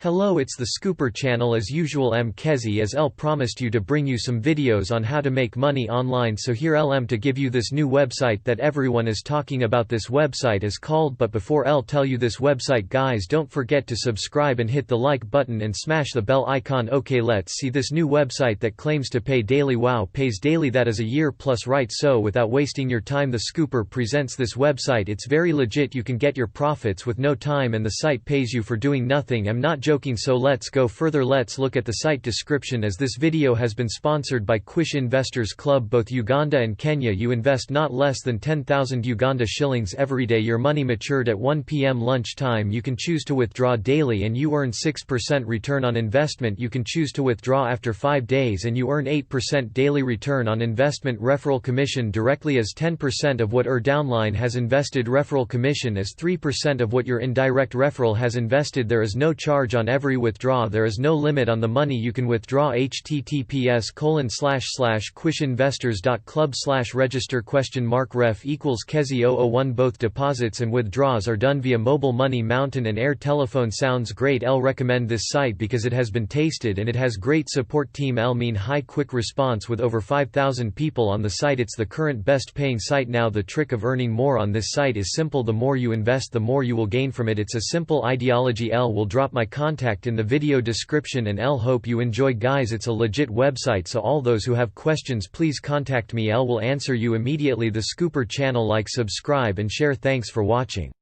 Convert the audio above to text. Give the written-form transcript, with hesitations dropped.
Hello, it's the Scooper channel as usual. Kezi as L promised you to bring you some videos on how to make money online, so here LM to give you this new website that everyone is talking about. This website is called, but before L tell you this website guys, don't forget to subscribe and hit the like button and smash the bell icon. Okay, let's see this new website that claims to pay daily. Wow, pays daily, that is a year plus, right? So without wasting your time, the Scooper presents this website. It's very legit, you can get your profits with no time and the site pays you for doing nothing. I'm not joking, so let's go further. Let's look at the site description, as this video has been sponsored by quishinvestors.club. Both Uganda and Kenya. You invest not less than 10,000 Uganda shillings every day. Your money matured at 1 p.m. lunchtime. You can choose to withdraw daily and you earn 6% return on investment. You can choose to withdraw after 5 days and you earn 8% daily return on investment. Referral commission directly as 10% of what your downline has invested. Referral commission is 3% of what your indirect referral has invested. There is no charge on every withdraw. There is no limit on the money you can withdraw. https://quishinvestors.club/register ref equals Kezi 001. Both deposits and withdrawals are done via mobile money, mountain and air telephone. Sounds great. L recommend this site because it has been tasted and it has great support team. L mean high quick response with over 5,000 people on the site. It's the current best paying site now. The trick of earning more on this site is simple. The more you invest, the more you will gain from it. It's a simple ideology. L will drop my contact in the video description, and L hope you enjoy guys. It's a legit website, so all those who have questions please contact me. L will answer you immediately. The Scooper channel, like, subscribe and share. Thanks for watching.